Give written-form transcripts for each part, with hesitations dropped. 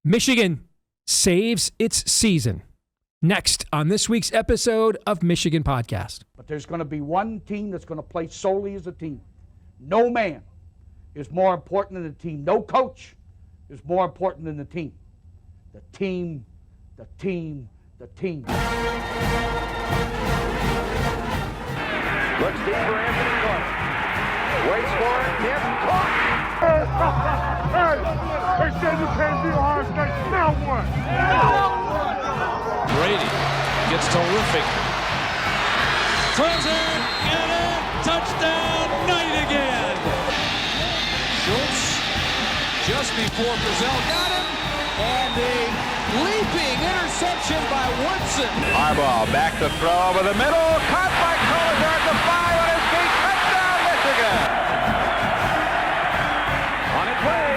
Michigan saves its season. Next on this week's episode of Michigan Podcast. But there's going to be one team that's going to play solely as a team. No man is more important than the team. No coach is more important than the team. The team, the team, the team. Looks deep for Anthony Clark. Waits for it. Hit. Caught. Hey, they said you can't be Ohio State. Now what? Brady gets terrific. Throws it. Get it. Touchdown. Knight again. Schultz just before Brazil got him. And a leaping interception by Woodson. Harbaugh back to throw over the middle. Caught by Sullivan at the 5 on his feet. Touchdown, Michigan. On its way.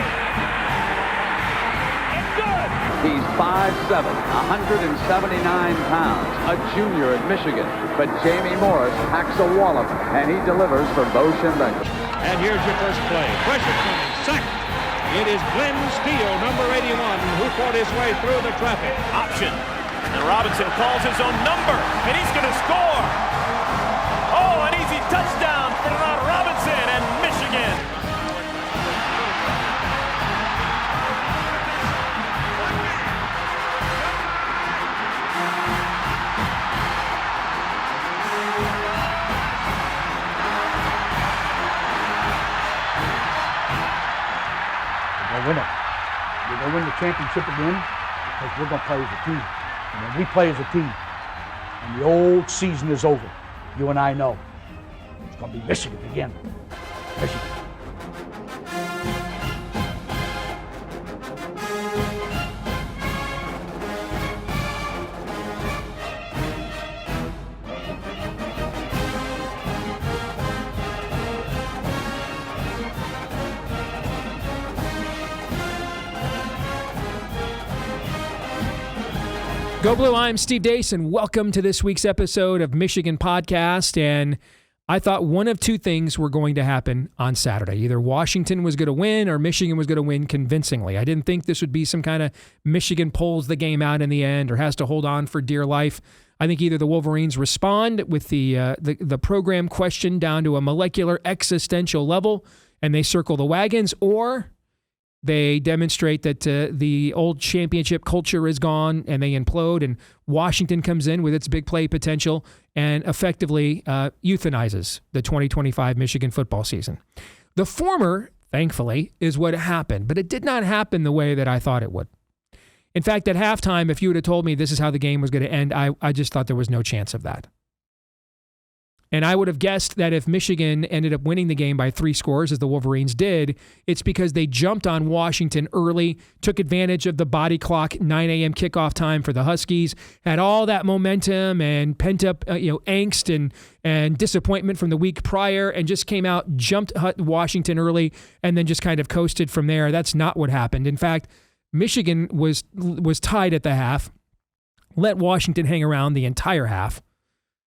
It's good. He's 5'7", 179 pounds, a junior at Michigan. But Jamie Morris packs a wallop, and he delivers for Bo Schembechler. And here's your first play. Pressure coming. Sack. It is Glenn Steele, number 81, who fought his way through the traffic. Option. And Robinson calls his own number, and he's going to score. Oh, an easy touchdown for Robinson and Michigan. We're going to win it. We're going to win the championship again because we're going to play as a team. And when we play as a team and the old season is over, you and I know it's going to be Michigan again. Michigan. Go Blue, I'm Steve Deace, and welcome to this week's episode of Michigan Podcast. And I thought one of two things were going to happen on Saturday. Either Washington was going to win or Michigan was going to win convincingly. I didn't think this would be some kind of Michigan pulls the game out in the end or has to hold on for dear life. I think either the Wolverines respond with the program question down to a molecular existential level and they circle the wagons, or they demonstrate that the old championship culture is gone and they implode, and Washington comes in with its big play potential and effectively euthanizes the 2025 Michigan football season. The former, thankfully, is what happened, but it did not happen the way that I thought it would. In fact, at halftime, if you would have told me this is how the game was going to end, I just thought there was no chance of that. And I would have guessed that if Michigan ended up winning the game by 3 scores, as the Wolverines did, it's because they jumped on Washington early, took advantage of the body clock 9 a.m. kickoff time for the Huskies, had all that momentum and pent-up angst and disappointment from the week prior, and just came out, jumped Washington early, and then just kind of coasted from there. That's not what happened. In fact, Michigan was tied at the half, let Washington hang around the entire half,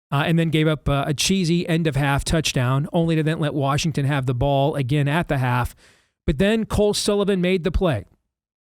and then gave up a cheesy end-of-half touchdown, only to then let Washington have the ball again at the half. But then Cole Sullivan made the play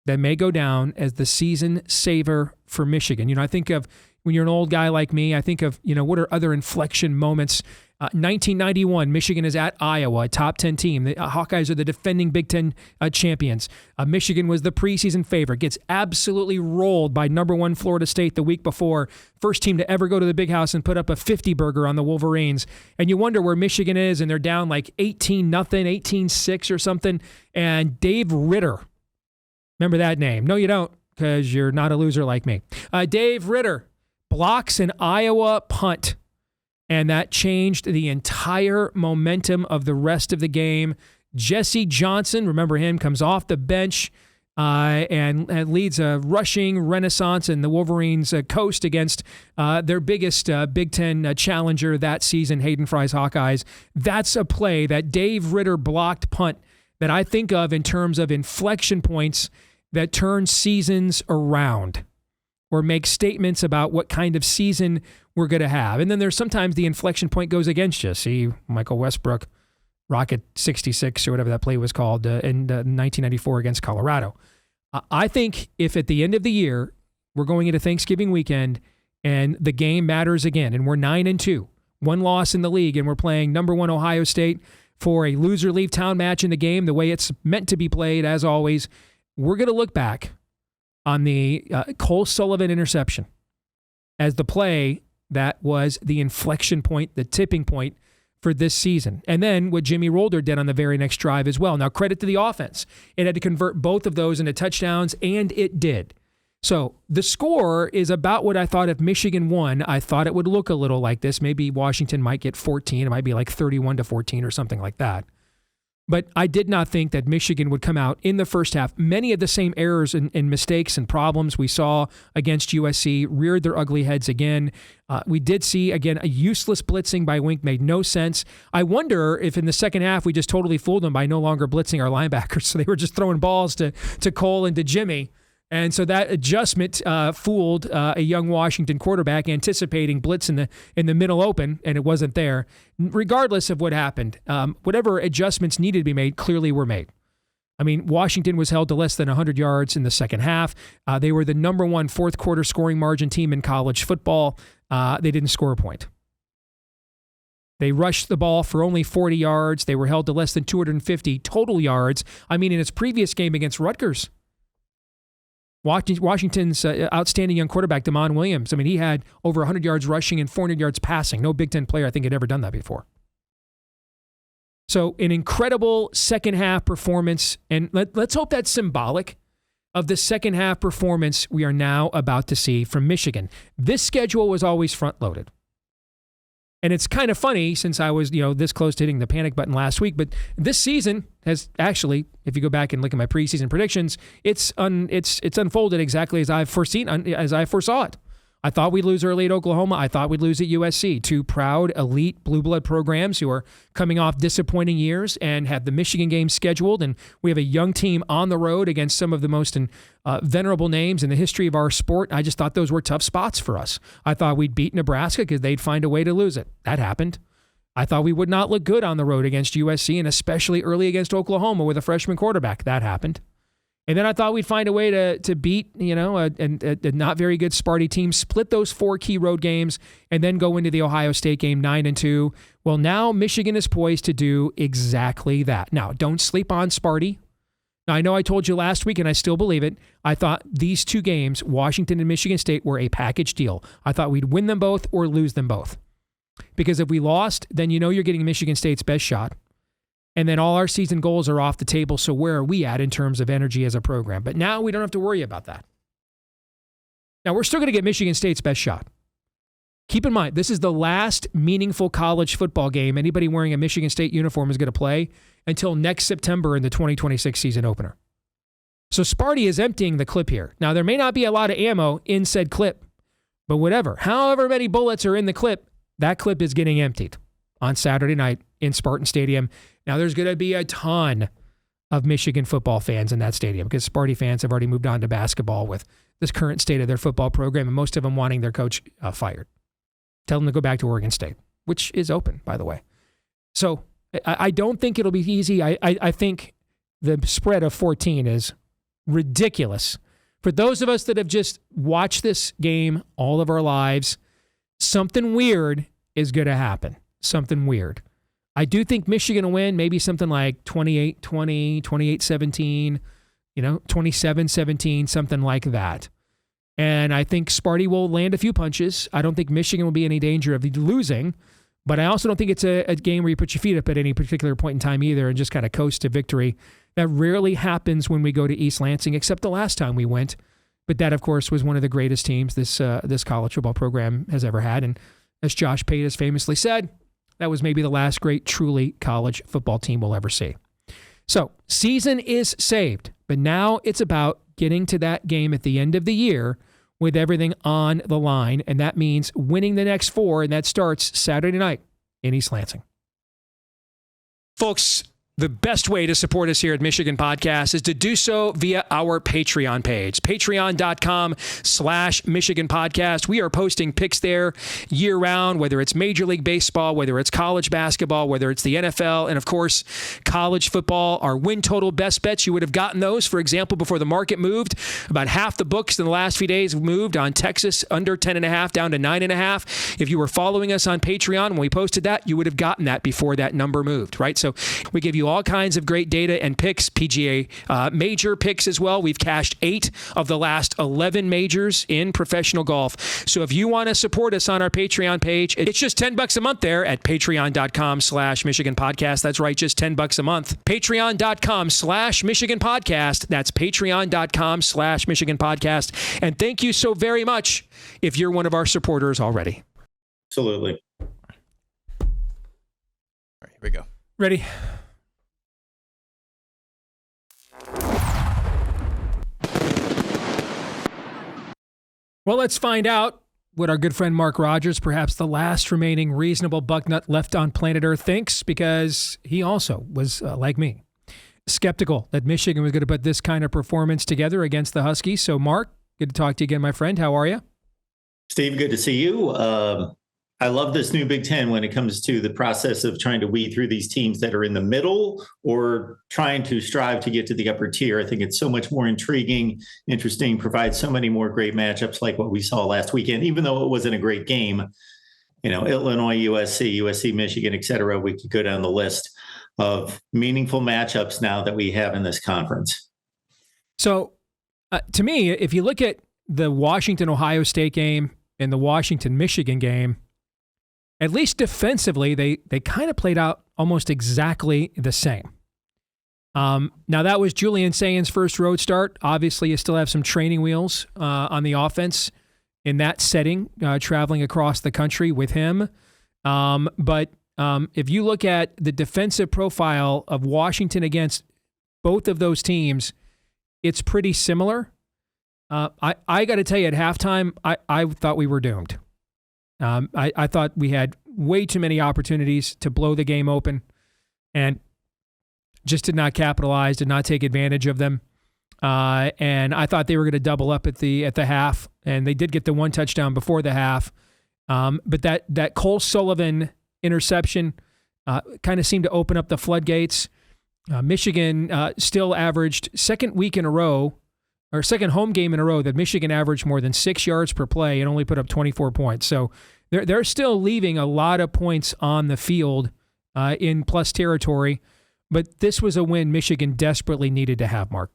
that may go down as the season saver for Michigan. I think of, when you're an old guy like me, I think of, what are other inflection moments? 1991, Michigan is at Iowa, a top 10 team. The Hawkeyes are the defending Big Ten champions. Michigan was the preseason favorite, gets absolutely rolled by number 1 Florida State the week before. First team to ever go to the Big House and put up a 50-burger on the Wolverines. And you wonder where Michigan is, and they're down like 18-0, 18-6 or something. And Dave Ritter, remember that name? No, you don't, because you're not a loser like me. Dave Ritter blocks an Iowa punt. And that changed the entire momentum of the rest of the game. Jesse Johnson, remember him, comes off the bench and leads a rushing renaissance, and the Wolverines coast against their biggest Big Ten challenger that season, Hayden Fry's Hawkeyes. That's a play, that Dave Ritter blocked punt, that I think of in terms of inflection points that turn seasons around or make statements about what kind of season we're going to have. And then there's sometimes the inflection point goes against you. See Michael Westbrook, Rocket 66 or whatever that play was called in 1994 against Colorado. I think if at the end of the year, we're going into Thanksgiving weekend and the game matters again, and we're 9-2, one loss in the league, and we're playing number 1 Ohio State for a loser leave town match in the game, the way it's meant to be played, as always, we're going to look back on the Cole Sullivan interception as the play that was the inflection point, the tipping point for this season. And then what Jimmy Rolder did on the very next drive as well. Now, credit to the offense. It had to convert both of those into touchdowns, and it did. So the score is about what I thought if Michigan won. I thought it would look a little like this. Maybe Washington might get 14. It might be like 31-14 or something like that. But I did not think that Michigan would come out in the first half. Many of the same errors and mistakes and problems we saw against USC reared their ugly heads again. We did see, again, a useless blitzing by Wink made no sense. I wonder if in the second half we just totally fooled them by no longer blitzing our linebackers. So they were just throwing balls to Cole and to Jimmy. And so that adjustment fooled a young Washington quarterback anticipating blitz in the middle open, and it wasn't there. Regardless of what happened, whatever adjustments needed to be made clearly were made. I mean, Washington was held to less than 100 yards in the second half. They were the number 1 fourth quarter scoring margin team in college football. They didn't score a point. They rushed the ball for only 40 yards. They were held to less than 250 total yards. I mean, in its previous game against Rutgers, Washington's outstanding young quarterback, Damon Williams, I mean, he had over 100 yards rushing and 400 yards passing. No Big Ten player, I think, had ever done that before. So an incredible second half performance, and let's hope that's symbolic of the second half performance we are now about to see from Michigan. This schedule was always front-loaded. And it's kind of funny since I was, this close to hitting the panic button last week, but this season has actually, if you go back and look at my preseason predictions, it's unfolded exactly as I foresaw it. I thought we'd lose early at Oklahoma. I thought we'd lose at USC. 2 proud, elite blue blood programs who are coming off disappointing years and have the Michigan game scheduled. And we have a young team on the road against some of the most venerable names in the history of our sport. I just thought those were tough spots for us. I thought we'd beat Nebraska because they'd find a way to lose it. That happened. I thought we would not look good on the road against USC and especially early against Oklahoma with a freshman quarterback. That happened. And then I thought we'd find a way to beat, a not very good Sparty team, split those 4 key road games, and then go into the Ohio State game 9-2. Well, now Michigan is poised to do exactly that. Now, don't sleep on Sparty. Now, I know I told you last week, and I still believe it. I thought these 2 games, Washington and Michigan State, were a package deal. I thought we'd win them both or lose them both. Because if we lost, then you're getting Michigan State's best shot. And then all our season goals are off the table, so where are we at in terms of energy as a program? But now we don't have to worry about that. Now, we're still going to get Michigan State's best shot. Keep in mind, this is the last meaningful college football game anybody wearing a Michigan State uniform is going to play until next September in the 2026 season opener. So Sparty is emptying the clip here. Now, there may not be a lot of ammo in said clip, but however many bullets are in the clip, that clip is getting emptied on Saturday night in Spartan Stadium. Now, there's going to be a ton of Michigan football fans in that stadium because Sparty fans have already moved on to basketball with this current state of their football program, and most of them wanting their coach fired. Tell them to go back to Oregon State, which is open, by the way. So I don't think it'll be easy. I think the spread of 14 is ridiculous. For those of us that have just watched this game all of our lives, something weird is going to happen. Something weird. I do think Michigan will win, maybe something like 28-20, 28-17, 27-17, something like that. And I think Sparty will land a few punches. I don't think Michigan will be in any danger of losing, but I also don't think it's a game where you put your feet up at any particular point in time either and just kind of coast to victory. That rarely happens when we go to East Lansing, except the last time we went. But that, of course, was one of the greatest teams this college football program has ever had. And as Josh Pate has famously said, that was maybe the last great truly college football team we'll ever see. So, season is saved, but now it's about getting to that game at the end of the year with everything on the line, and that means winning the next 4, and that starts Saturday night in East Lansing. Folks, The best way to support us here at Michigan Podcast is to do so via our Patreon page, patreon.com/Michigan Podcast. We are posting picks there year round, whether it's Major League Baseball, whether it's college basketball, whether it's the NFL, and of course, college football. Our win total best bets, you would have gotten those, for example, before the market moved. About half the books in the last few days moved on Texas under 10.5 down to 9.5. If you were following us on Patreon when we posted that, you would have gotten that before that number moved, right? So we give you all kinds of great data and picks, PGA major picks as well. We've cashed 8 of the last 11 majors in professional golf. So if you want to support us on our Patreon page, it's just $10 a month there at patreon.com/Michigan Podcast. That's right, just $10 a month. Patreon.com/Michigan Podcast. That's patreon.com/Michigan Podcast. And thank you so very much if you're one of our supporters already. Absolutely. All right, here we go. Ready? Well, let's find out what our good friend Mark Rogers, perhaps the last remaining reasonable bucknut left on planet Earth, thinks, because he also was, like me, skeptical that Michigan was going to put this kind of performance together against the Huskies. So, Mark, good to talk to you again, my friend. How are you? Steve, good to see you. I love this new Big Ten when it comes to the process of trying to weed through these teams that are in the middle or trying to strive to get to the upper tier. I think it's so much more intriguing, interesting, provides so many more great matchups like what we saw last weekend, even though it wasn't a great game. You know, Illinois, USC, Michigan, et cetera. We could go down the list of meaningful matchups now that we have in this conference. So, to me, if you look at the Washington-Ohio State game and the Washington-Michigan game, at least defensively, they kind of played out almost exactly the same. Now, that was Julian Sayan's first road start. Obviously, you still have some training wheels on the offense in that setting, traveling across the country with him. But if you look at the defensive profile of Washington against both of those teams, it's pretty similar. I got to tell you, at halftime, I thought we were doomed. I thought we had way too many opportunities to blow the game open and just did not capitalize, did not take advantage of them. And I thought they were going to double up at the half, and they did get the one touchdown before the half. But that Cole Sullivan interception kind of seemed to open up the floodgates. Michigan still averaged second home game in a row that Michigan averaged more than 6 yards per play and only put up 24 points. So they're still leaving a lot of points on the field in plus territory. But this was a win Michigan desperately needed to have, Mark.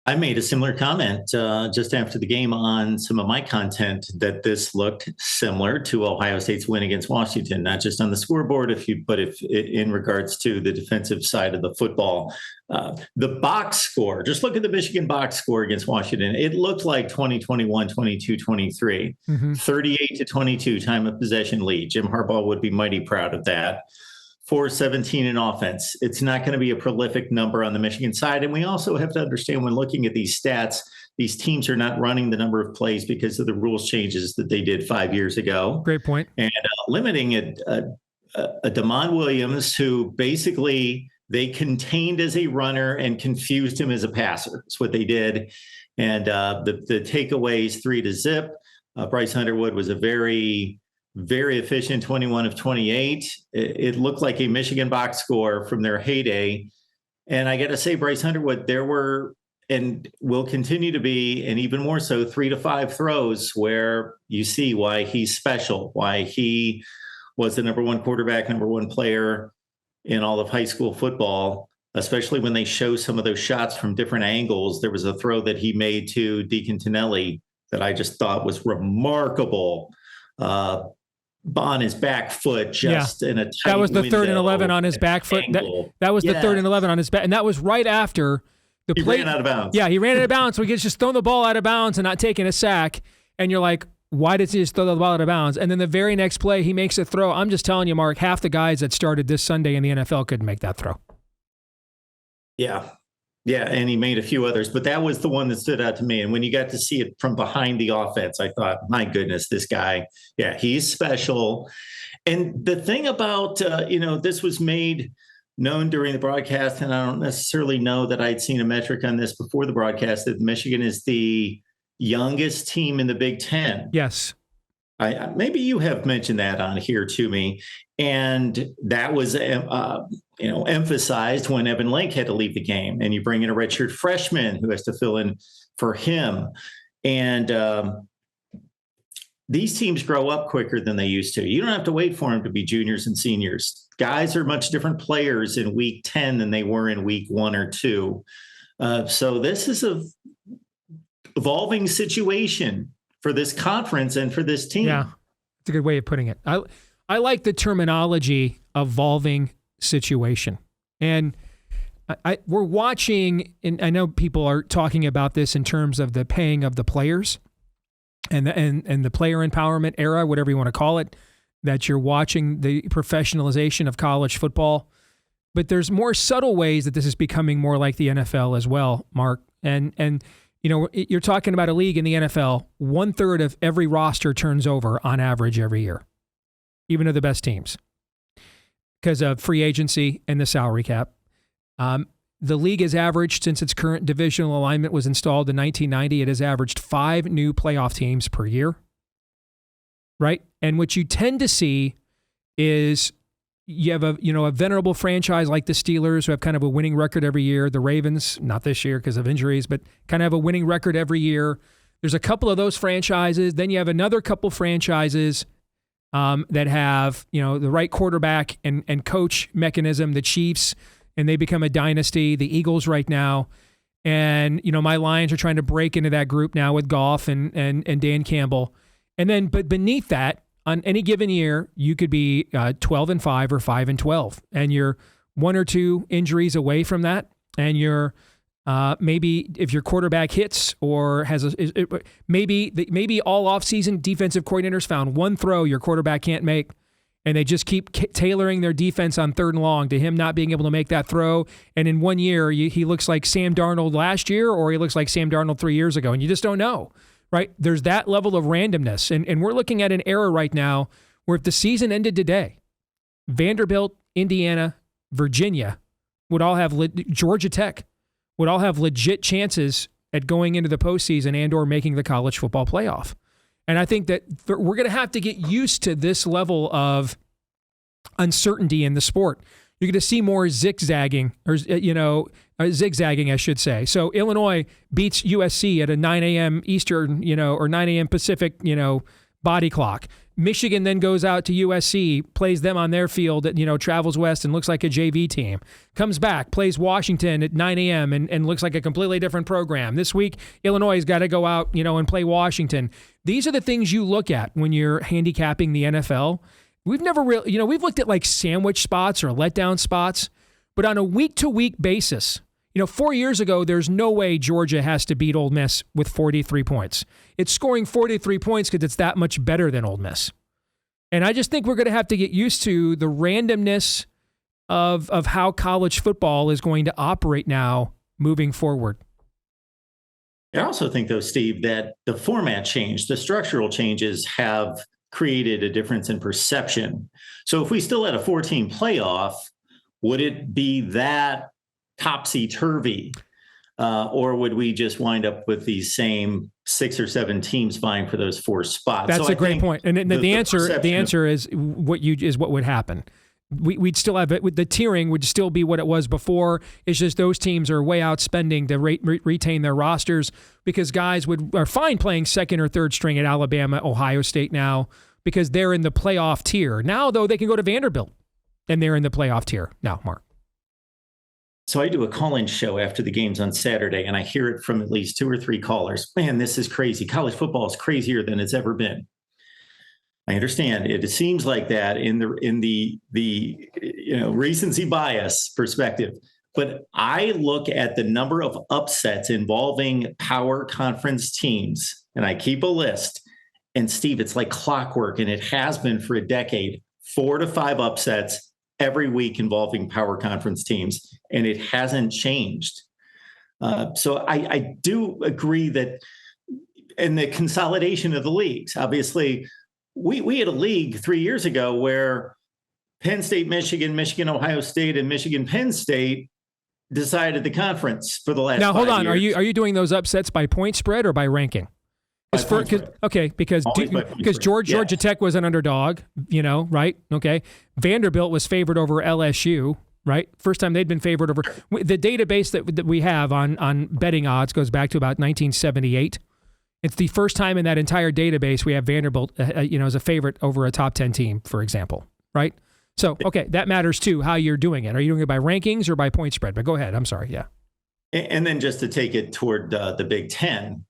I made a similar comment just after the game on some of my content that this looked similar to Ohio State's win against Washington, not just on the scoreboard, but in regards to the defensive side of the football. The box score, just look at the Michigan box score against Washington. It looked like 2021, 22-23, 38-22 time of possession lead. Jim Harbaugh would be mighty proud of that. 417 in offense. It's not going to be a prolific number on the Michigan side. And we also have to understand when looking at these stats, these teams are not running the number of plays because of the rules changes that they did 5 years ago. Great point. And limiting a Damon Williams, who basically they contained as a runner and confused him as a passer. That's what they did. And the takeaways 3-0. Bryce Underwood was a very efficient 21 of 28. It looked like a Michigan box score from their heyday. And I got to say, Bryce Underwood, there were and will continue to be, and even more so, 3 to 5 throws where you see why he's special, why he was the number one quarterback, number one player in all of high school football, especially when they show some of those shots from different angles. There was a throw that he made to Deacon Tonelli that I just thought was remarkable. On his back foot, just in a tight that was the window, 3rd and 11 on his back foot. That was the 3rd and 11 on his back, and that was right after the play. He ran out of bounds. Yeah, he ran out of bounds, so he gets just thrown the ball out of bounds and not taking a sack. And you're like, why did he just throw the ball out of bounds? And then the very next play, he makes a throw. I'm just telling you, Mark, half the guys that started this Sunday in the NFL couldn't make that throw. Yeah, and he made a few others, but that was the one that stood out to me. And when you got to see it from behind the offense, I thought, my goodness, this guy, he's special. And the thing about, this was made known during the broadcast, and I don't necessarily know that I'd seen a metric on this before the broadcast, that Michigan is the youngest team in the Big Ten. Yes. Maybe you have mentioned that on here to me, and that was emphasized when Evan Lake had to leave the game, and you bring in a redshirt freshman who has to fill in for him, and these teams grow up quicker than they used to. You don't have to wait for them to be juniors and seniors. Guys are much different players in week 10 than they were in week 1 or 2. So this is a evolving situation for this conference and for this team. Yeah, it's a good way of putting it. I like the terminology evolving situation. And we're watching, and I know people are talking about this in terms of the paying of the players and the player empowerment era, whatever you want to call it, that you're watching the professionalization of college football. But there's more subtle ways that this is becoming more like the NFL as well, Mark. And you know, you're talking about a league in the NFL, 1/3 of every roster turns over on average every year, even of the best teams, because of free agency and the salary cap. The league has averaged, since its current divisional alignment was installed in 1990, it has averaged 5 new playoff teams per year, right? And what you tend to see is you have a venerable franchise like the Steelers, who have kind of a winning record every year. The Ravens, not this year because of injuries, but kind of have a winning record every year. There's a couple of those franchises. Then you have another couple franchises that have, the right quarterback and coach mechanism, the Chiefs, and they become a dynasty. The Eagles right now. And, my Lions are trying to break into that group now with Goff and Dan Campbell. And then, but beneath that, on any given year, you could be 12-5 or 5-12, and you're 1 or 2 injuries away from that. And you're maybe if your quarterback hits or has maybe all offseason defensive coordinators found one throw your quarterback can't make, and they just keep tailoring their defense on 3rd and long to him not being able to make that throw. And in 1 year, he looks like Sam Darnold last year, or he looks like Sam Darnold 3 years ago, and you just don't know. Right? There's that level of randomness. And we're looking at an era right now where if the season ended today, Vanderbilt, Indiana, Virginia would all have, Georgia Tech would all have legit chances at going into the postseason and or making the college football playoff. And I think that we're going to have to get used to this level of uncertainty in the sport. You're going to see more zigzagging, I should say. So Illinois beats USC at a 9 a.m. Eastern, or 9 a.m. Pacific, body clock. Michigan then goes out to USC, plays them on their field, travels west and looks like a JV team. Comes back, plays Washington at 9 a.m. and looks like a completely different program. This week, Illinois has got to go out, and play Washington. These are the things you look at when you're handicapping the NFL. We've never really, we've looked at like sandwich spots or letdown spots, but on a week-to-week basis, 4 years ago, there's no way Georgia has to beat Ole Miss with 43 points. It's scoring 43 points because it's that much better than Ole Miss. And I just think we're going to have to get used to the randomness of how college football is going to operate now moving forward. I also think, though, Steve, that the format change, the structural changes have created a difference in perception. So if we still had a 14 playoff, would it be that topsy-turvy? Or would we just wind up with these same 6 or 7 teams vying for those 4 spots? That's a great point. And the answer is what would happen. We'd still have it. The tiering would still be what it was before. It's just those teams are way outspending to retain their rosters, because guys are fine playing 2nd or 3rd string at Alabama, Ohio State now, because they're in the playoff tier. Now, though, they can go to Vanderbilt, and they're in the playoff tier now, Mark. So I do a call-in show after the games on Saturday, and I hear it from at least 2 or 3 callers. Man, this is crazy. College football is crazier than it's ever been. I understand it seems like that in the recency bias perspective, but I look at the number of upsets involving power conference teams, and I keep a list. And Steve, it's like clockwork, and it has been for a decade. 4 to 5 upsets every week involving power conference teams, and it hasn't changed. So I do agree that in the consolidation of the leagues, obviously, we had a league 3 years ago where Penn State, Michigan, Michigan, Ohio State, and Michigan, Penn State decided the conference for the last. Now, hold on. years. Are you doing those upsets by point spread or by ranking? Because Georgia Tech was an underdog, right? Okay. Vanderbilt was favored over LSU, right? First time they'd been favored over. The database that we have on betting odds goes back to about 1978. It's the first time in that entire database we have Vanderbilt, as a favorite over a top 10 team, for example, right? So, okay, that matters too, how you're doing it. Are you doing it by rankings or by point spread? But go ahead. I'm sorry. Yeah. And then just to take it toward the Big Ten,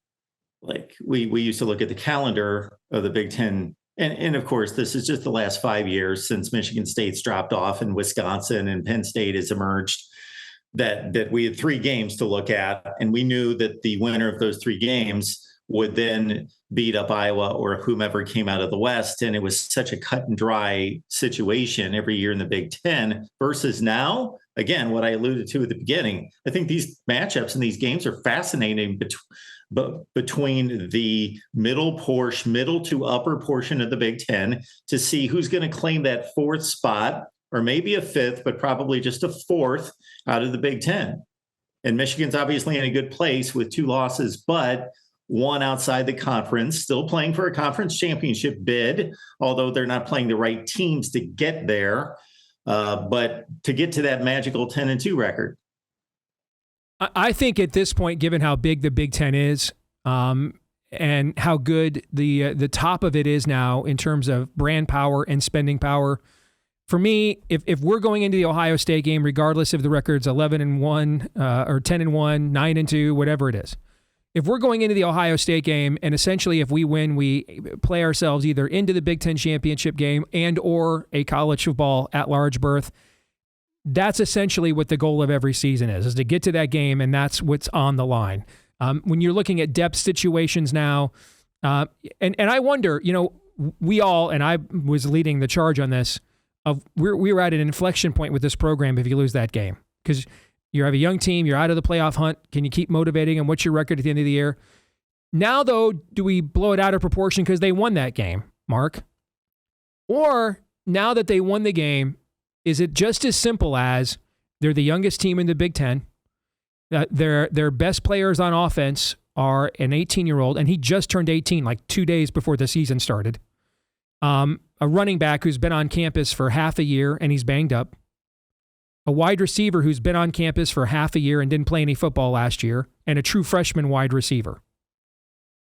like we used to look at the calendar of the Big Ten. And of course, this is just the last 5 years since Michigan State's dropped off and Wisconsin and Penn State has emerged, that we had 3 games to look at. And we knew that the winner of those 3 games would then beat up Iowa or whomever came out of the West. And it was such a cut and dry situation every year in the Big Ten versus now. Again, what I alluded to at the beginning, I think these matchups and these games are fascinating between the middle to upper portion of the Big Ten to see who's going to claim that 4th spot, or maybe a 5th, but probably just a 4th out of the Big Ten. And Michigan's obviously in a good place with 2 losses, but 1 outside the conference, still playing for a conference championship bid, although they're not playing the right teams to get there. But to get to that magical 10-2 record. I think at this point, given how big the Big Ten is, and how good the top of it is now in terms of brand power and spending power, for me, if we're going into the Ohio State game, regardless of the records, 11-1 or 10-1, 9-2, whatever it is, if we're going into the Ohio State game and essentially if we win, we play ourselves either into the Big Ten championship game and or a college football at-large berth, that's essentially what the goal of every season is to get to that game, and that's what's on the line. When you're looking at depth situations now, and I wonder, we all, and I was leading the charge on this, we were at an inflection point with this program if you lose that game. Because you have a young team, you're out of the playoff hunt. Can you keep motivating, and what's your record at the end of the year? Now, though, do we blow it out of proportion because they won that game, Mark? Or now that they won the game, is it just as simple as they're the youngest team in the Big Ten? Their best players on offense are an 18-year-old, and he just turned 18 like 2 days before the season started. A running back who's been on campus for half a year and he's banged up. A wide receiver who's been on campus for half a year and didn't play any football last year, and a true freshman wide receiver.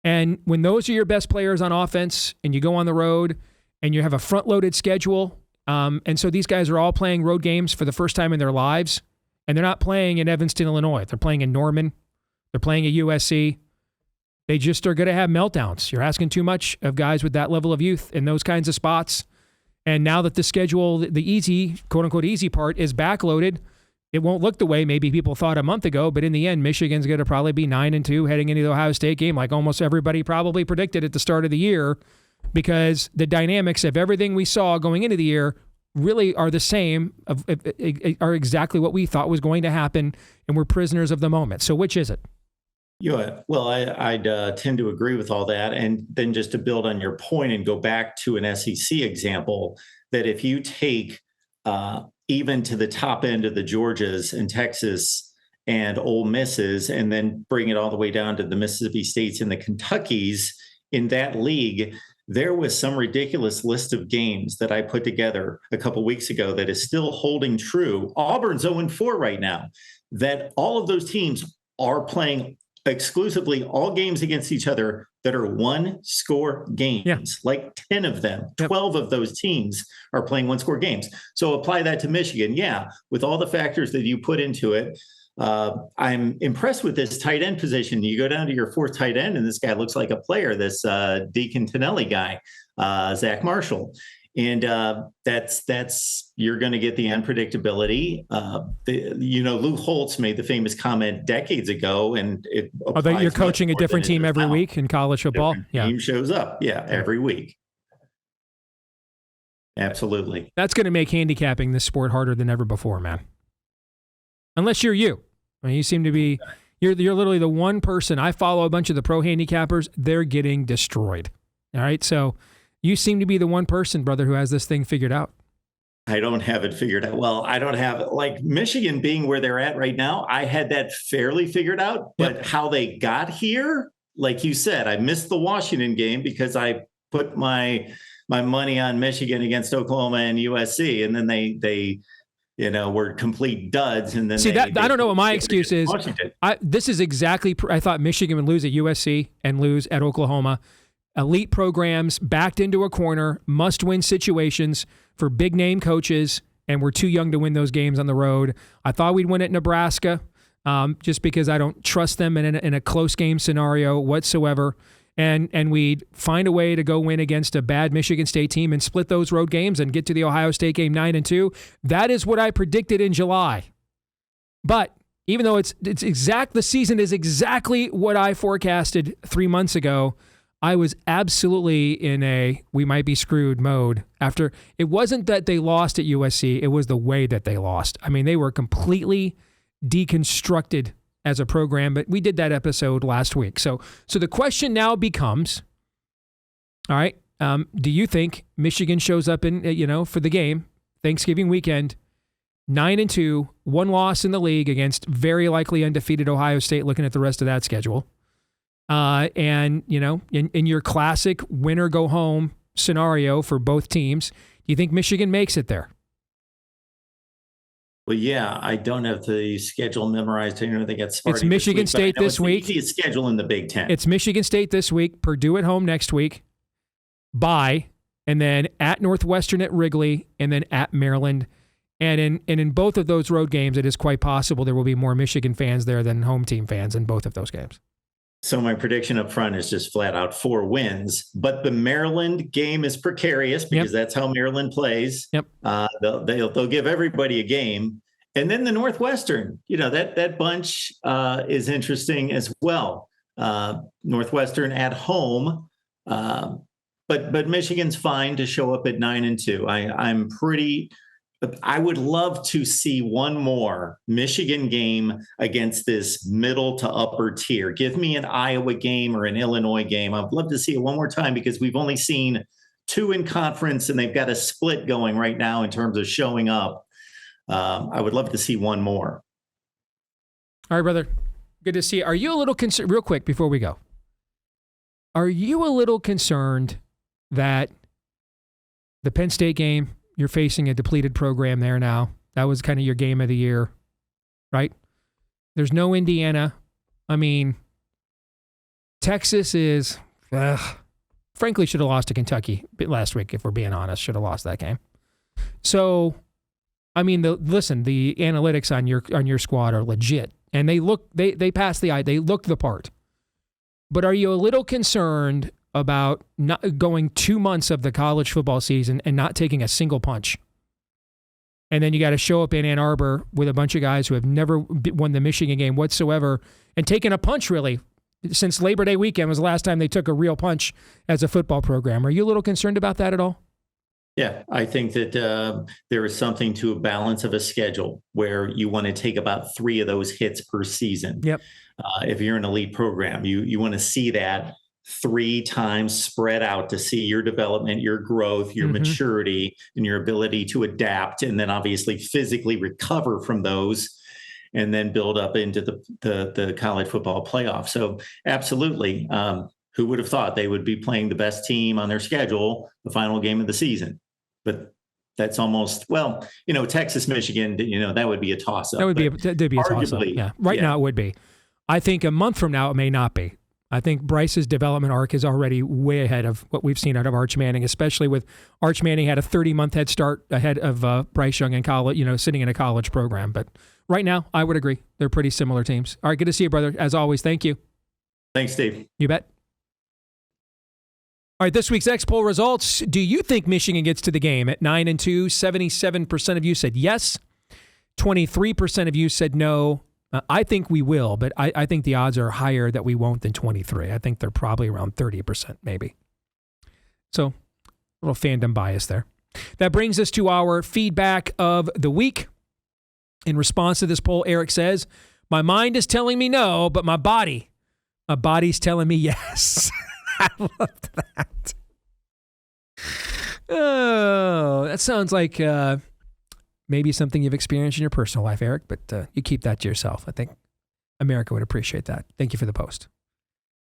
And when those are your best players on offense and you go on the road and you have a front-loaded schedule, and so these guys are all playing road games for the first time in their lives, and they're not playing in Evanston, Illinois. They're playing in Norman. They're playing at USC. They just are going to have meltdowns. You're asking too much of guys with that level of youth in those kinds of spots. And now that the schedule, the easy, quote-unquote easy part, is backloaded, it won't look the way maybe people thought a month ago, but in the end, Michigan's going to probably be 9-2 heading into the Ohio State game like almost everybody probably predicted at the start of the year, because the dynamics of everything we saw going into the year really are the same, are exactly what we thought was going to happen, and we're prisoners of the moment. So which is it? Yeah, well, I'd tend to agree with all that. And then just to build on your point and go back to an SEC example, that if you take even to the top end of the Georgias and Texas and Ole Misses, and then bring it all the way down to the Mississippi States and the Kentuckys in that league, there was some ridiculous list of games that I put together a couple weeks ago that is still holding true. Auburn's 0-4 right now, that all of those teams are playing exclusively all games against each other that are 1-score games, like 10 of them, 12 of those teams are playing 1-score games. So apply that to Michigan. Yeah, with all the factors that you put into it, I'm impressed with this tight end position. You go down to your 4th tight end, and this guy looks like a player, this Deacon Tonelli guy, Zach Marshall. And that's you're going to get the unpredictability. Lou Holtz made the famous comment decades ago, and it that you're coaching a different team every week in college football. Team shows up, every week. Absolutely. That's going to make handicapping this sport harder than ever before, man. Unless you're you. I mean, you seem to be. You're literally the one person. I follow a bunch of the pro handicappers. They're getting destroyed. All right, so. You seem to be the one person, brother, who has this thing figured out. I don't have it figured out. Well, I don't have like Michigan being where they're at right now. I had that fairly figured out, but how they got here, like you said, I missed the Washington game because I put my money on Michigan against Oklahoma and USC, and then they were complete duds. And then I don't know what my excuse is. This is exactly. I thought Michigan would lose at USC and lose at Oklahoma. Elite programs backed into a corner, must-win situations for big-name coaches, and we're too young to win those games on the road. I thought we'd win at Nebraska just because I don't trust them in a close game scenario whatsoever, and we'd find a way to go win against a bad Michigan State team and split those road games and get to the Ohio State game 9-2. That is what I predicted in July. But even though the season is exactly what I forecasted 3 months ago, I was absolutely in a we might be screwed mode after. It wasn't that they lost at USC. It was the way that they lost. I mean, they were completely deconstructed as a program, but we did that episode last week. So the question now becomes, all right, do you think Michigan shows up for the game, Thanksgiving weekend, 9-2, one loss in the league against very likely undefeated Ohio State, looking at the rest of that schedule? In your classic winner go home scenario for both teams, do you think Michigan makes it there? Well, yeah, I don't have the schedule memorized. I don't think it's It's Michigan State this week. It's the easiest schedule in the Big Ten. It's Michigan State this week, Purdue at home next week, bye, and then at Northwestern at Wrigley, and then at Maryland. And in both of those road games, it is quite possible there will be more Michigan fans there than home team fans in both of those games. So my prediction up front is just flat out 4 wins, but the Maryland game is precarious because that's how Maryland plays. Yep. They'll give everybody a game. And then the Northwestern, that bunch is interesting as well. Northwestern at home, but Michigan's fine to show up at 9-2. I would love to see one more Michigan game against this middle to upper tier. Give me an Iowa game or an Illinois game. I'd love to see it one more time because we've only seen 2 in conference and they've got a split going right now in terms of showing up. I would love to see one more. All right, brother. Good to see you. Are you a little concerned, real quick before we go, are you a little concerned that the Penn State game, you're facing a depleted program there now? That was kind of your game of the year, right? There's no Indiana. I mean, Texas is, frankly, should have lost to Kentucky last week, if we're being honest. Should have lost that game. So, I mean, the analytics on your squad are legit, and they passed the eye. They look the part. But are you a little concerned about not going 2 months of the college football season and not taking a single punch? And then you got to show up in Ann Arbor with a bunch of guys who have never won the Michigan game whatsoever and taken a punch, really, since Labor Day weekend was the last time they took a real punch as a football program. Are you a little concerned about that at all? Yeah, I think that there is something to a balance of a schedule where you want to take about 3 of those hits per season. Yep. If you're an elite program, you want to see that 3 times spread out to see your development, your growth, your maturity, and your ability to adapt, and then obviously physically recover from those, and then build up into the college football playoff. So absolutely, who would have thought they would be playing the best team on their schedule the final game of the season? But that's almost, Texas, Michigan, that would be a toss-up. That'd be a toss-up. Yeah. Right now it would be. I think a month from now it may not be. I think Bryce's development arc is already way ahead of what we've seen out of Arch Manning, especially with Arch Manning had a 30-month head start ahead of Bryce Young in college, sitting in a college program. But right now, I would agree. They're pretty similar teams. All right, good to see you, brother. As always, thank you. Thanks, Steve. You bet. All right, this week's X poll results. Do you think Michigan gets to the game at 9-2? 77% of you said yes. 23% of you said no. I think we will, but I think the odds are higher that we won't than 23. I think they're probably around 30%, maybe. So, a little fandom bias there. That brings us to our feedback of the week. In response to this poll, Eric says, my mind is telling me no, but my body's telling me yes. I loved that. Oh, that sounds like maybe something you've experienced in your personal life, Eric, but you keep that to yourself. I think America would appreciate that. Thank you for the post.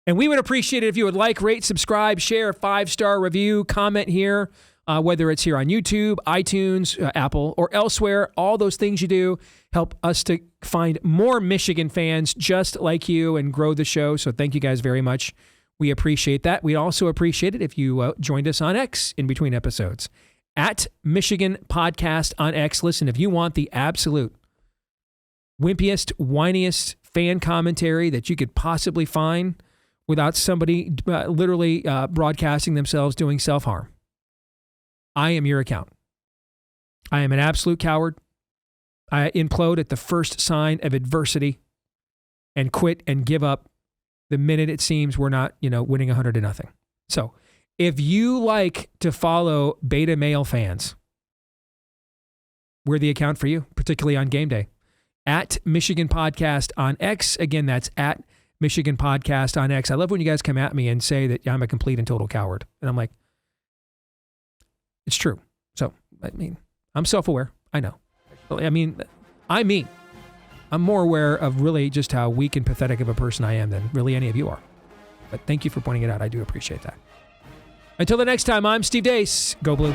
And we would appreciate it if you would like, rate, subscribe, share a 5-star review, comment here, whether it's here on YouTube, iTunes, Apple, or elsewhere. All those things you do help us to find more Michigan fans just like you and grow the show. So thank you guys very much. We appreciate that. We'd also appreciate it if you joined us on X in between episodes. At Michigan Podcast on X. Listen, if you want the absolute wimpiest, whiniest fan commentary that you could possibly find without somebody literally broadcasting themselves doing self-harm, I am your account. I am an absolute coward. I implode at the first sign of adversity and quit and give up the minute it seems we're not, winning 100-0. So if you like to follow beta male fans, we're the account for you, particularly on game day. At Michigan Podcast on X. Again, that's at Michigan Podcast on X. I love when you guys come at me and say that I'm a complete and total coward. And I'm like, it's true. So, I'm self-aware. I know. I'm more aware of really just how weak and pathetic of a person I am than really any of you are. But thank you for pointing it out. I do appreciate that. Until the next time, I'm Steve Deace. Go Blue.